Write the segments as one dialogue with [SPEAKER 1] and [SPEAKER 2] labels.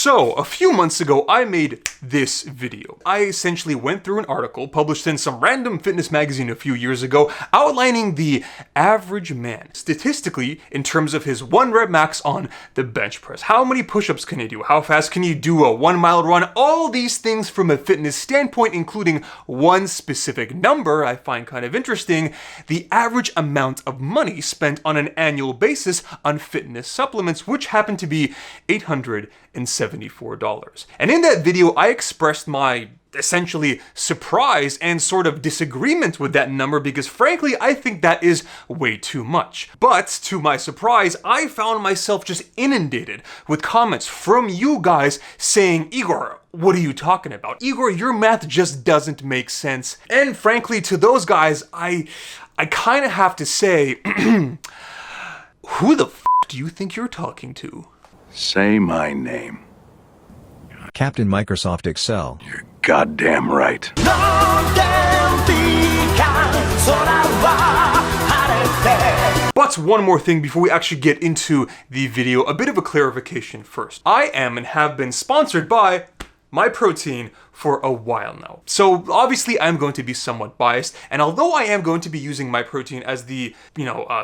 [SPEAKER 1] So, a few months ago, I made this video. I essentially went through an article published in some random fitness magazine a few years ago, outlining the average man, statistically, in terms of his 1 rep max on the bench press. How many push-ups can he do? How fast can he do a 1 mile run? All these things from a fitness standpoint, including one specific number I find kind of interesting, the average amount of money spent on an annual basis on fitness supplements, which happened to be $874. And in that video, I expressed my essentially surprise and sort of disagreement with that number because frankly, I think that is way too much. But to my surprise, I found myself just inundated with comments from you guys saying, Igor, what are you talking about? Igor, your math just doesn't make sense. And frankly, to those guys, I kind of have to say, who the f do you think you're talking to?
[SPEAKER 2] Say my name.
[SPEAKER 3] Captain Microsoft Excel.
[SPEAKER 2] You're goddamn right.
[SPEAKER 1] But one more thing before we actually get into the video, a bit of a clarification first. I am and have been sponsored by MyProtein for a while now. So obviously I'm going to be somewhat biased, and although I am going to be using MyProtein as the,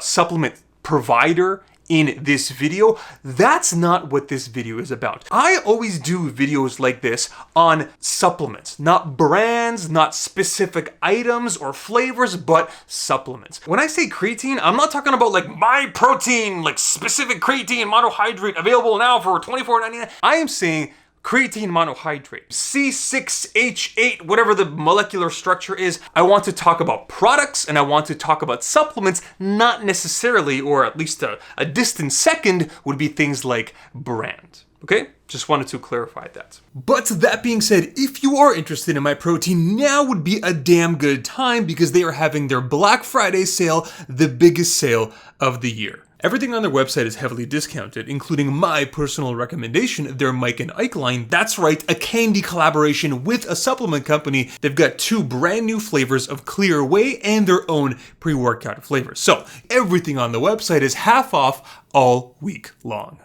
[SPEAKER 1] supplement provider in this video, that's not what this video is about. I always do videos like this on supplements, not brands, not specific items or flavors, but supplements. When I say creatine, I'm not talking about like MyProtein, like specific creatine monohydrate available now for $24.99. I am saying creatine monohydrate, C6H8, whatever the molecular structure is. I want to talk about products and I want to talk about supplements, not necessarily, or at least a distant second would be things like brand. Okay? Just wanted to clarify that. But that being said, if you are interested in MyProtein, now would be a damn good time because they are having their Black Friday sale, the biggest sale of the year. Everything on their website is heavily discounted, including my personal recommendation, their Mike and Ike line. That's right, a candy collaboration with a supplement company. They've got 2 brand new flavors of Clear Whey and their own pre-workout flavors. So everything on the website is half off all week long.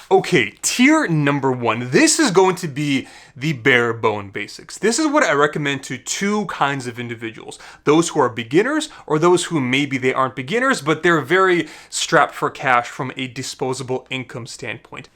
[SPEAKER 1] Okay, tier number 1. This is going to be the bare bone basics. This is what I recommend to 2 kinds of individuals. Those who are beginners or those who maybe they aren't beginners, but they're very strapped for cash from a disposable income standpoint.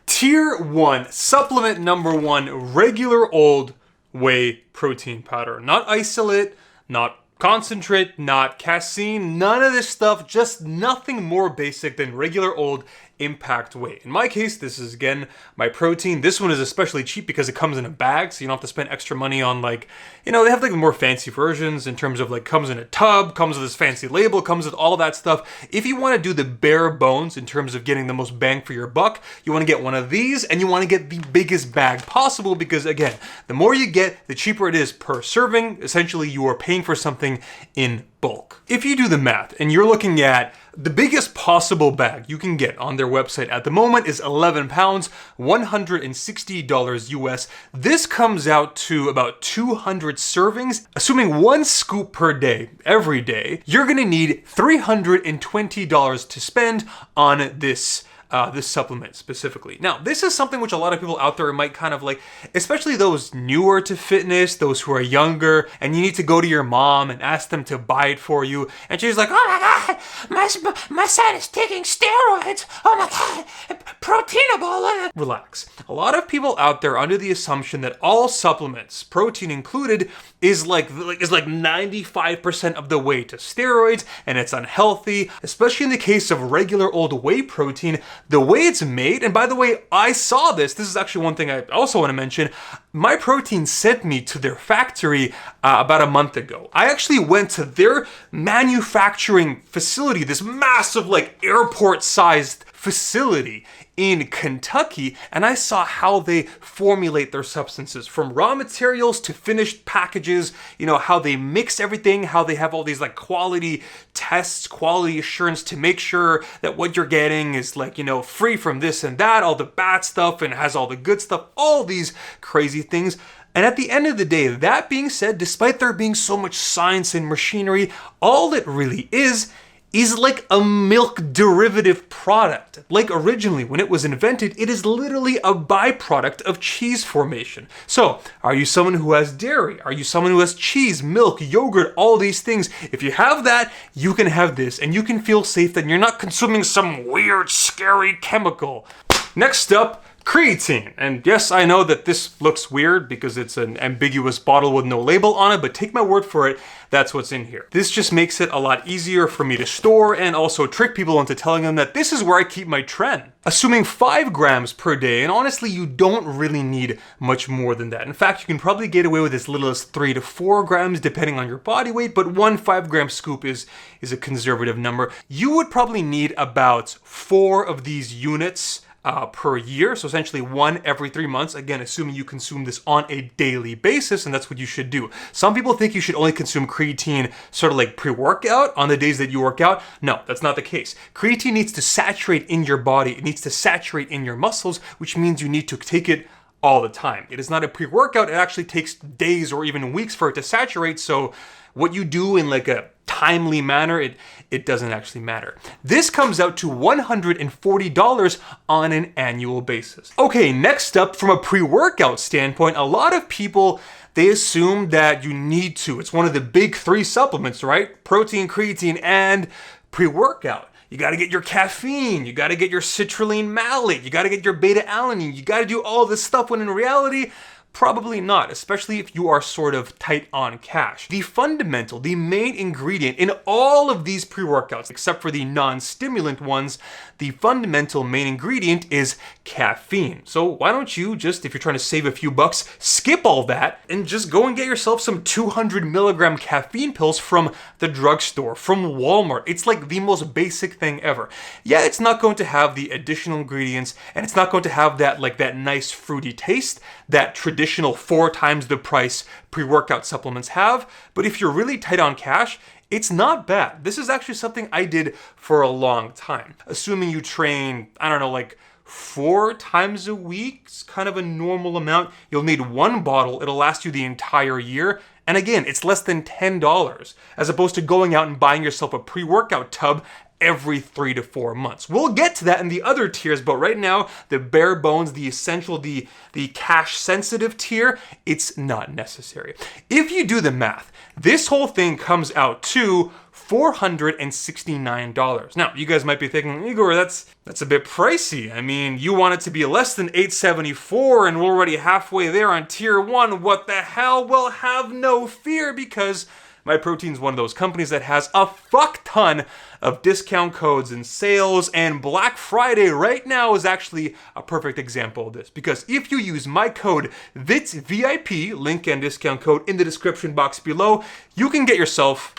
[SPEAKER 1] Tier 1, supplement number 1, regular old whey protein powder. Not isolate, not concentrate, not casein, none of this stuff, just nothing more basic than regular old impact whey. In my case, this is again MyProtein. This one is especially cheap because it comes in a bag, so you don't have to spend extra money on they have like more fancy versions in terms of like comes in a tub, comes with this fancy label, comes with all that stuff. If you want to do the bare bones in terms of getting the most bang for your buck, you want to get one of these and you want to get the biggest bag possible because again, the more you get, the cheaper it is per serving. Essentially, you are paying for something in bulk. If you do the math and you're looking at the biggest possible bag you can get on their website at the moment is 11 pounds, $160 US. This comes out to about 200 servings. Assuming 1 scoop per day, every day, you're gonna need $320 to spend on this supplement specifically. Now, this is something which a lot of people out there might kind of like, especially those newer to fitness, those who are younger, and you need to go to your mom and ask them to buy it for you. And she's like, oh my God, my son is taking steroids. Oh my God, proteinable. Relax. A lot of people out there are under the assumption that all supplements, protein included, is like 95% of the way to steroids, and it's unhealthy, especially in the case of regular old whey protein. The way it's made, and by the way, I saw this is actually one thing I also want to mention, MyProtein sent me to their factory about a month ago. I actually went to their manufacturing facility, this massive like airport-sized facility in Kentucky, and I saw how they formulate their substances from raw materials to finished packages, how they mix everything, how they have all these like quality tests, quality assurance to make sure that what you're getting is like, free from this and that, all the bad stuff and has all the good stuff, all these crazy things. And at the end of the day, that being said, despite there being so much science and machinery, all it really is is like a milk derivative product. Like originally, when it was invented, it is literally a byproduct of cheese formation. So, are you someone who has dairy? Are you someone who has cheese, milk, yogurt, all these things? If you have that, you can have this, and you can feel safe that you're not consuming some weird, scary chemical. Next up, creatine. And yes, I know that this looks weird because it's an ambiguous bottle with no label on it, but take my word for it, that's what's in here. This just makes it a lot easier for me to store and also trick people into telling them that this is where I keep my tren. Assuming 5 grams per day, and honestly, you don't really need much more than that. In fact, you can probably get away with as little as 3 to 4 grams depending on your body weight, but one 5-gram scoop is a conservative number. You would probably need about 4 of these units per year, so essentially 1 every 3 months, again assuming you consume this on a daily basis, and that's what you should do. Some people think you should only consume creatine sort of like pre-workout on the days that you work out. No, that's not the case. Creatine needs to saturate in your body, it needs to saturate in your muscles, which means you need to take it all the time. It is not a pre-workout, it actually takes days or even weeks for it to saturate, so what you do in like a timely manner, it doesn't actually matter. This comes out to $140 on an annual basis. Okay, next up, from a pre-workout standpoint, a lot of people, they assume that you need to. It's one of the big 3 supplements, right? Protein, creatine, and pre-workout. You gotta get your caffeine, you gotta get your citrulline malate, you gotta get your beta-alanine, you gotta do all this stuff when in reality, probably not, especially if you are sort of tight on cash. The fundamental, the main ingredient in all of these pre-workouts, except for the non-stimulant ones, the fundamental main ingredient is caffeine. So why don't you just, if you're trying to save a few bucks, skip all that and just go and get yourself some 200 milligram caffeine pills from the drugstore, from Walmart. It's like the most basic thing ever. Yeah, it's not going to have the additional ingredients and it's not going to have that like that nice fruity taste that traditional 4 times the price pre-workout supplements have, but if you're really tight on cash, it's not bad. This is actually something I did for a long time. Assuming you train, I don't know, like 4 times a week, it's kind of a normal amount. You'll need 1 bottle, it'll last you the entire year. And again, it's less than $10, as opposed to going out and buying yourself a pre-workout tub every 3 to 4 months. We'll get to that in the other tiers, but right now, the bare bones, the essential, the cash sensitive tier, it's not necessary. If you do the math, this whole thing comes out to $469. Now, you guys might be thinking, Igor, that's a bit pricey. I mean, you want it to be less than $874 and we're already halfway there on tier 1. What the hell? Well, have no fear, because MyProtein is one of those companies that has a fuck ton of discount codes and sales, and Black Friday right now is actually a perfect example of this, because if you use my code VITVIP, link and discount code in the description box below, you can get yourself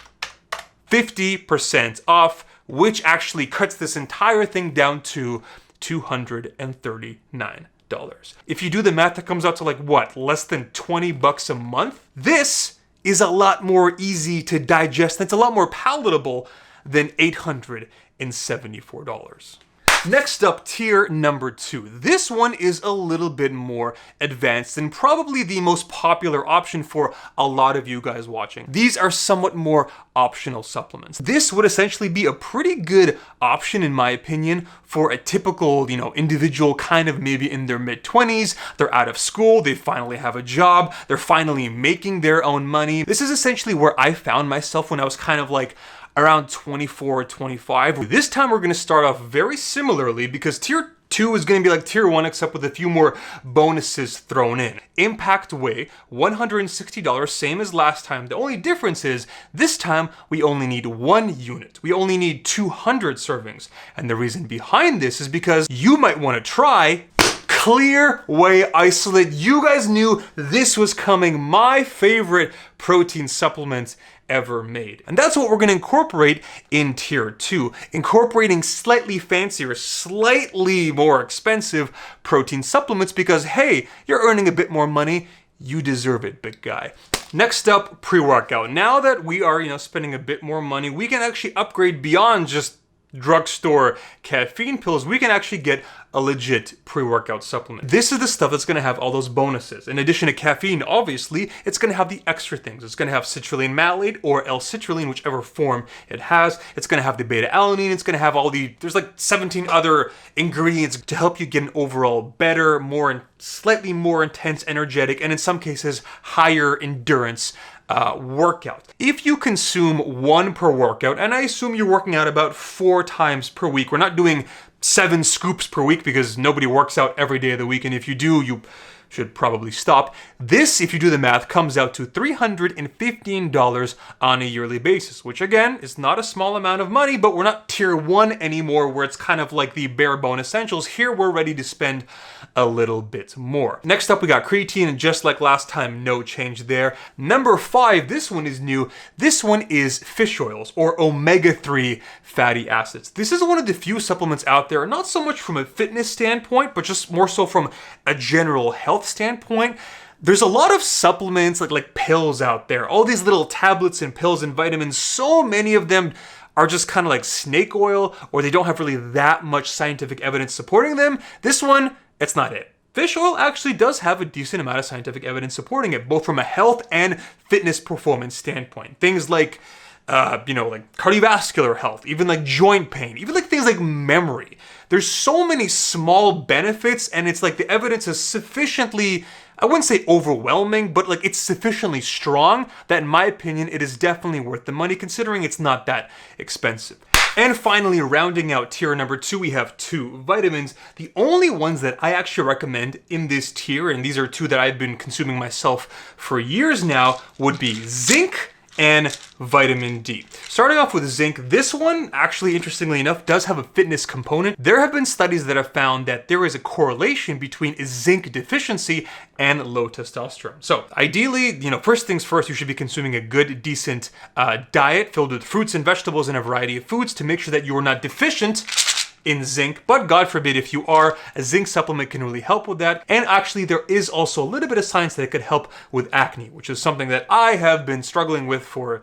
[SPEAKER 1] 50% off, which actually cuts this entire thing down to $239. If you do the math, that comes out to like what, less than $20 a month? This is a lot more easy to digest, and it's a lot more palatable than $874. Next up, tier number 2. This one is a little bit more advanced and probably the most popular option for a lot of you guys watching. These are somewhat more optional supplements. This would essentially be a pretty good option, in my opinion, for a typical, individual kind of maybe in their mid-20s. They're out of school, they finally have a job, they're finally making their own money. This is essentially where I found myself when I was kind of like around 24 or 25. This time we're going to start off very similarly, because tier 2 is going to be like tier 1 except with a few more bonuses thrown in. Impact Whey, $160, same as last time. The only difference is this time we only need 1 unit. We only need 200 servings. And the reason behind this is because you might want to try Clear Whey Isolate. You guys knew this was coming. My favorite protein supplement ever made. And that's what we're going to incorporate in tier 2, incorporating slightly fancier, slightly more expensive protein supplements, because hey, you're earning a bit more money, you deserve it, big guy. Next up, pre-workout. Now that we are, spending a bit more money, we can actually upgrade beyond just drugstore caffeine pills, we can actually get a legit pre-workout supplement. This is the stuff that's going to have all those bonuses. In addition to caffeine, obviously, it's going to have the extra things. It's going to have citrulline malate or L-citrulline, whichever form it has. It's going to have the beta-alanine. It's going to have there's like 17 other ingredients to help you get an overall better, slightly more intense, energetic, and in some cases, higher endurance workout. If you consume one per workout, and I assume you're working out about 4 times per week, we're not doing 7 scoops per week because nobody works out every day of the week, and if you do, you should probably stop. This, if you do the math, comes out to $315 on a yearly basis, which again is not a small amount of money, but we're not tier 1 anymore where it's kind of like the bare bone essentials. Here we're ready to spend a little bit more. Next up we got creatine, and just like last time, no change there. Number 5, this one is new. This one is fish oils or omega-3 fatty acids. This is one of the few supplements out there, not so much from a fitness standpoint, but just more so from a general health standpoint. There's a lot of supplements like pills out there, all these little tablets and pills and vitamins. So many of them are just kind of like snake oil, or they don't have really that much scientific evidence supporting them. This one, it's not it. Fish oil actually does have a decent amount of scientific evidence supporting it, both from a health and fitness performance standpoint. Things like like cardiovascular health, even like joint pain, even like things like memory. There's so many small benefits, and it's like the evidence is sufficiently, I wouldn't say overwhelming, but like it's sufficiently strong that in my opinion, it is definitely worth the money considering it's not that expensive. And finally, rounding out tier number 2, we have 2 vitamins. The only ones that I actually recommend in this tier, and these are 2 that I've been consuming myself for years now, would be zinc and vitamin D. Starting off with zinc, this one, actually interestingly enough, does have a fitness component. There have been studies that have found that there is a correlation between zinc deficiency and low testosterone. So ideally, first things first, you should be consuming a good, decent diet filled with fruits and vegetables and a variety of foods to make sure that you are not deficient in zinc, but God forbid if you are, a zinc supplement can really help with that. And actually there is also a little bit of science that it could help with acne, which is something that I have been struggling with for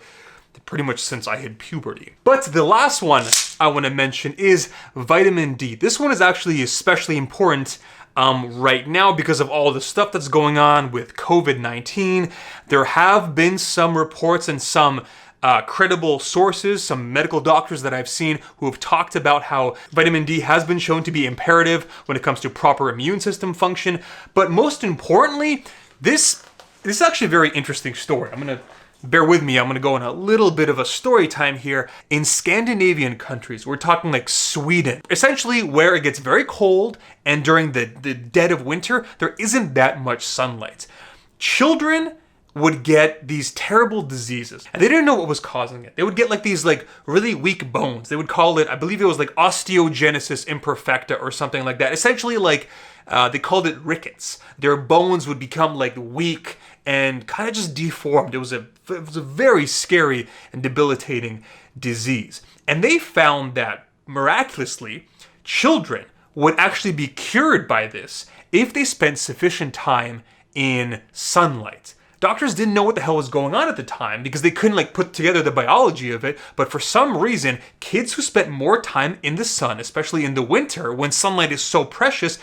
[SPEAKER 1] pretty much since I hit puberty. But the last one I want to mention is vitamin D. This one is actually especially important right now because of all the stuff that's going on with COVID-19. There have been some reports and some credible sources, some medical doctors that I've seen who have talked about how vitamin D has been shown to be imperative when it comes to proper immune system function. But most importantly, this is actually a very interesting story. Bear with me, I'm gonna go on a little bit of a story time here. In Scandinavian countries, we're talking like Sweden, essentially where it gets very cold and during the dead of winter, there isn't that much sunlight. Children would get these terrible diseases, and they didn't know what was causing it. They would get like these like really weak bones. They would call it, I believe it was like osteogenesis imperfecta or something like that. Essentially like they called it rickets. Their bones would become like weak and kind of just deformed. It was a very scary and debilitating disease. And they found that miraculously, children would actually be cured by this if they spent sufficient time in sunlight. Doctors didn't know what the hell was going on at the time because they couldn't like put together the biology of it, but for some reason, kids who spent more time in the sun, especially in the winter when sunlight is so precious,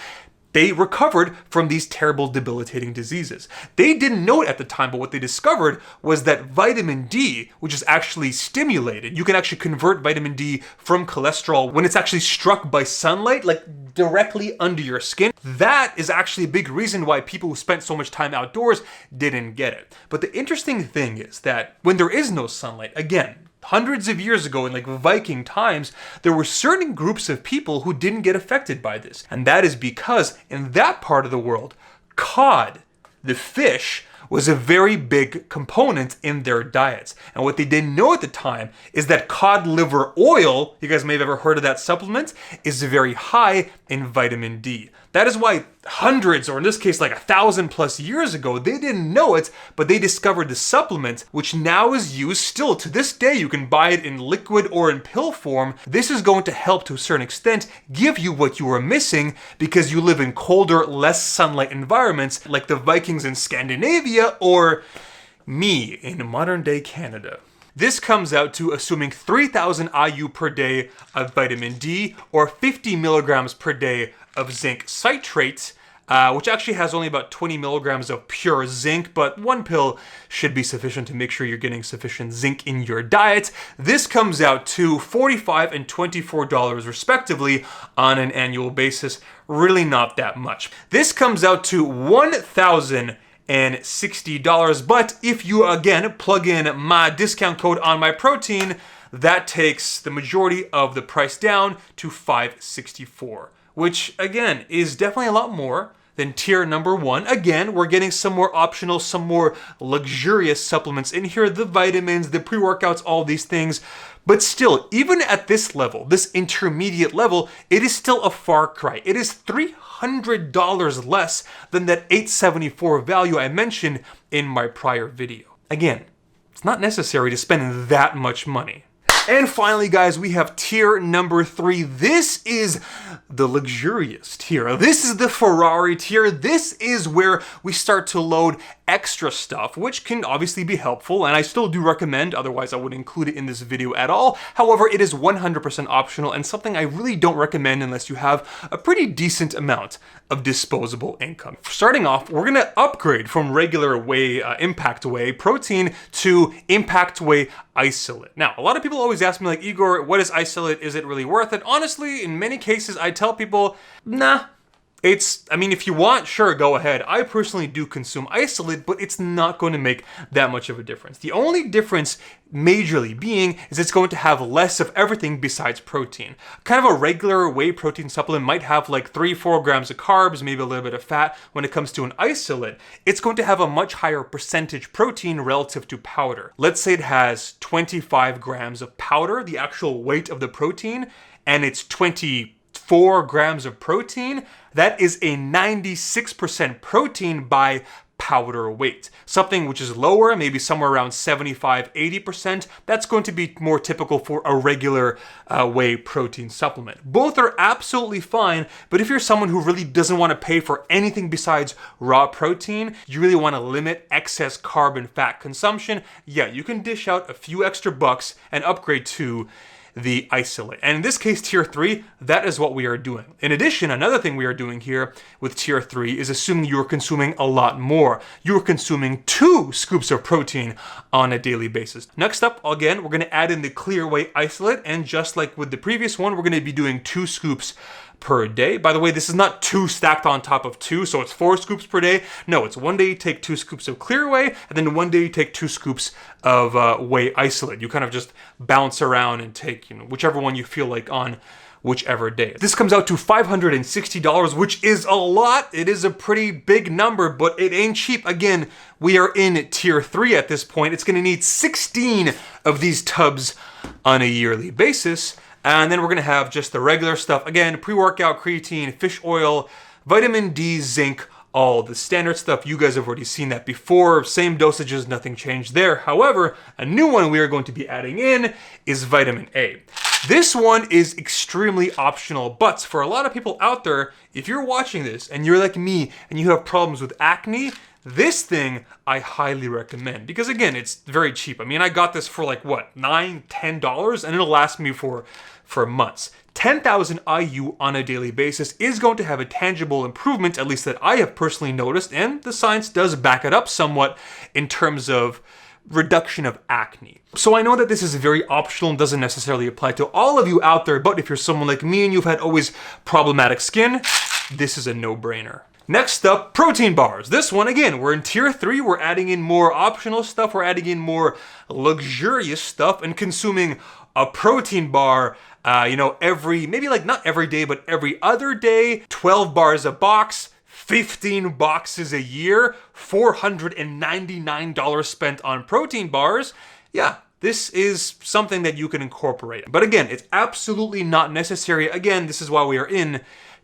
[SPEAKER 1] they recovered from these terrible debilitating diseases. They didn't know it at the time, but what they discovered was that vitamin D, which is actually stimulated, you can actually convert vitamin D from cholesterol when it's actually struck by sunlight, like directly under your skin. That is actually a big reason why people who spent so much time outdoors didn't get it. But the interesting thing is that when there is no sunlight, again, hundreds of years ago in like Viking times, there were certain groups of people who didn't get affected by this. And that is because in that part of the world, cod, the fish, was a very big component in their diets. And what they didn't know at the time is that cod liver oil, you guys may have ever heard of that supplement, is very high in vitamin D. That is why hundreds, or in this case like 1,000+ years ago, they didn't know it, but they discovered the supplement, which now is used still to this day. You can buy it in liquid or in pill form. This is going to help to a certain extent give you what you are missing because you live in colder, less sunlight environments like the Vikings in Scandinavia or me in modern day Canada. This comes out to assuming 3,000 IU per day of vitamin D or 50 milligrams per day of zinc citrate, which actually has only about 20 milligrams of pure zinc, but one pill should be sufficient to make sure you're getting sufficient zinc in your diet. This comes out to $45 and $24 respectively on an annual basis. Really not that much. This comes out to $1,060, but if you again plug in my discount code on my protein, that takes the majority of the price down to $564, which again is definitely a lot more than tier number 1. Again, we're getting some more optional, some more luxurious supplements in here, the vitamins, the pre-workouts, all these things. But still, even at this level, this intermediate level, it is still a far cry. It is $300 less than that $874 value I mentioned in my prior video. Again, it's not necessary to spend that much money. And finally, guys, we have tier number 3. This is the luxurious tier. This is the Ferrari tier. This is where we start to load extra stuff, which can obviously be helpful, and I still do recommend, otherwise I wouldn't include it in this video at all. However, it is 100% optional and something I really don't recommend unless you have a pretty decent amount of disposable income. Starting off, we're gonna upgrade from regular whey, impact whey protein to impact whey isolate. Now, a lot of people always ask me like, Igor, what is isolate? Is it really worth it? Honestly, in many cases, I tell people, nah. I mean, if you want, sure, go ahead. I personally do consume isolate, but it's not going to make that much of a difference. The only difference majorly being is it's going to have less of everything besides protein. Kind of a regular whey protein supplement might have like 3-4 grams of carbs, maybe a little bit of fat. When it comes to an isolate, it's going to have a much higher percentage protein relative to powder. Let's say it has 25 grams of powder, the actual weight of the protein, and it's 24 grams of protein. That is a 96% protein by powder weight. Something which is lower, maybe somewhere around 75-80%, that's going to be more typical for a regular whey protein supplement. Both are absolutely fine, but if you're someone who really doesn't want to pay for anything besides raw protein, you really want to limit excess carb and fat consumption, yeah, you can dish out a few extra bucks and upgrade to the isolate. And in this case, tier 3, that is what we are doing. In addition, another thing we are doing here with tier 3 is assuming you are consuming a lot more. You are consuming 2 scoops of protein on a daily basis. Next up, again, we're going to add in the clear whey isolate, and just like with the previous one, we're going to be doing 2 scoops per day. By the way, this is not 2 stacked on top of 2, so it's 4 scoops per day. No, it's one day you take 2 scoops of clear whey, and then one day you take 2 scoops of whey isolate. You kind of just bounce around and take, whichever one you feel like on whichever day. This comes out to $560, which is a lot. It is a pretty big number, but it ain't cheap. Again, we are in tier 3 at this point. It's gonna need 16 of these tubs on a yearly basis. And then we're gonna have just the regular stuff. Again, pre-workout, creatine, fish oil, vitamin D, zinc, all the standard stuff. You guys have already seen that before. Same dosages, nothing changed there. However, a new one we are going to be adding in is vitamin A. This one is extremely optional, but for a lot of people out there, if you're watching this and you're like me and you have problems with acne, this thing I highly recommend, because again, it's very cheap. I mean, I got this for like what, $9, $10, and it'll last me for months. 10,000 IU on a daily basis is going to have a tangible improvement, at least that I have personally noticed, and the science does back it up somewhat in terms of reduction of acne. So I know that this is very optional and doesn't necessarily apply to all of you out there, but if you're someone like me and you've had always problematic skin, this is a no-brainer. Next up, protein bars. This one, again, we're in tier 3. We're adding in more optional stuff. We're adding in more luxurious stuff and consuming a protein bar, maybe like not every day, but every other day. 12 bars a box, 15 boxes a year, $499 spent on protein bars. Yeah, this is something that you can incorporate. But again, it's absolutely not necessary. Again, this is why we are in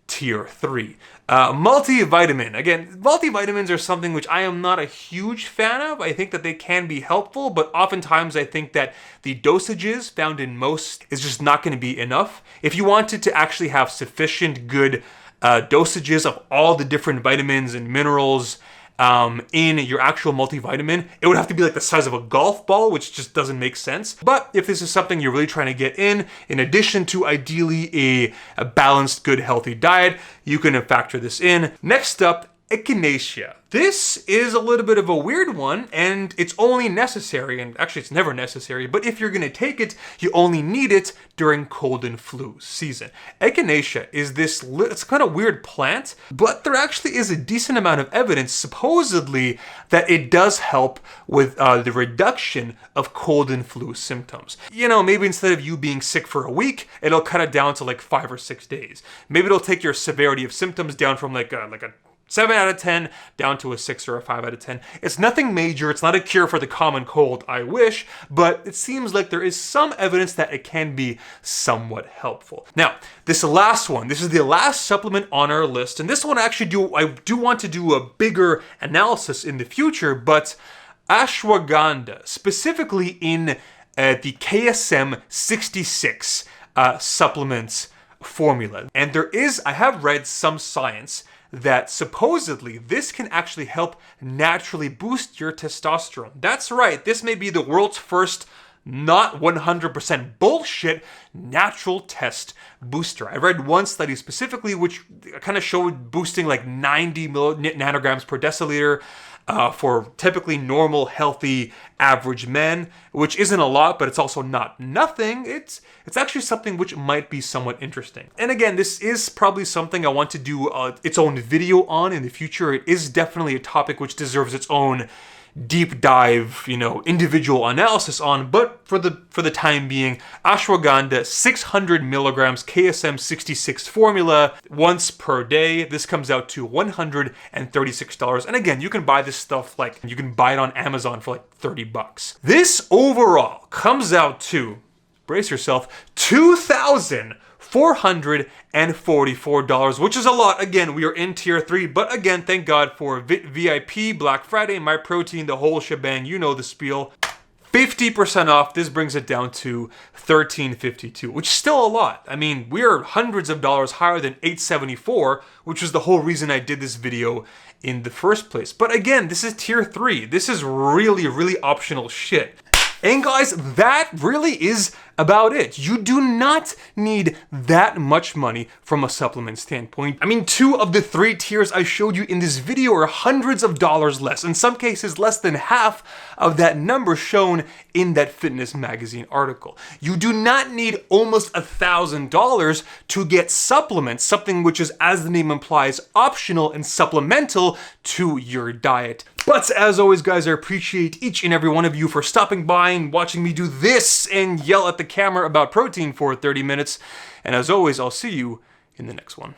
[SPEAKER 1] tier 3. Multivitamin. Again, multivitamins are something which I am not a huge fan of. I think that they can be helpful, but oftentimes I think that the dosages found in most is just not going to be enough. If you wanted to actually have sufficient good dosages of all the different vitamins and minerals in your actual multivitamin, it would have to be like the size of a golf ball, which just doesn't make sense. But if this is something you're really trying to get in addition to ideally a balanced, good, healthy diet, you can factor this in. Next up, echinacea. This is a little bit of a weird one, and it's only necessary, and actually it's never necessary, but if you're gonna take it, you only need it during cold and flu season. Echinacea is this, it's kind of weird plant, but there actually is a decent amount of evidence, supposedly, that it does help with the reduction of cold and flu symptoms. You know, maybe instead of you being sick for a week, it'll cut it down to like 5 or 6 days. Maybe it'll take your severity of symptoms down from like a 7 out of 10 down to a 6 or a 5 out of 10. It's nothing major, it's not a cure for the common cold, I wish, but it seems like there is some evidence that it can be somewhat helpful. Now, this last one, this is the last supplement on our list, and this one I do want to do a bigger analysis in the future, but ashwagandha, specifically in the KSM 66 supplements formula. And I have read some science that supposedly this can actually help naturally boost your testosterone. That's right, this may be the world's first not 100% bullshit natural test booster. I read one study specifically which kind of showed boosting like 90 nanograms per deciliter for typically normal, healthy, average men, which isn't a lot, but it's also not nothing. It's actually something which might be somewhat interesting. And again, this is probably something I want to do its own video on in the future. It is definitely a topic which deserves its own deep dive, individual analysis on, but for the time being, ashwagandha 600 milligrams KSM 66 formula once per day. This comes out to $136. And again, you can buy this stuff you can buy it on Amazon for like $30. This overall comes out to, brace yourself, $2,444, which is a lot. Again, we are in tier 3, but again, thank God for VIP, Black Friday, My Protein, the whole shebang, you know the spiel. 50% off, this brings it down to $13.52, which is still a lot. I mean, we're hundreds of dollars higher than $8.74, which was the whole reason I did this video in the first place. But again, this is tier 3. This is really, really optional shit. And guys, that really is about it. You do not need that much money from a supplement standpoint. I mean, 2 of the 3 tiers I showed you in this video are hundreds of dollars less. In some cases, less than half of that number shown in that fitness magazine article. You do not need almost $1,000 to get supplements, something which is, as the name implies, optional and supplemental to your diet. But as always, guys, I appreciate each and every one of you for stopping by and watching me do this and yell at the camera about protein for 30 minutes. And as always, I'll see you in the next one.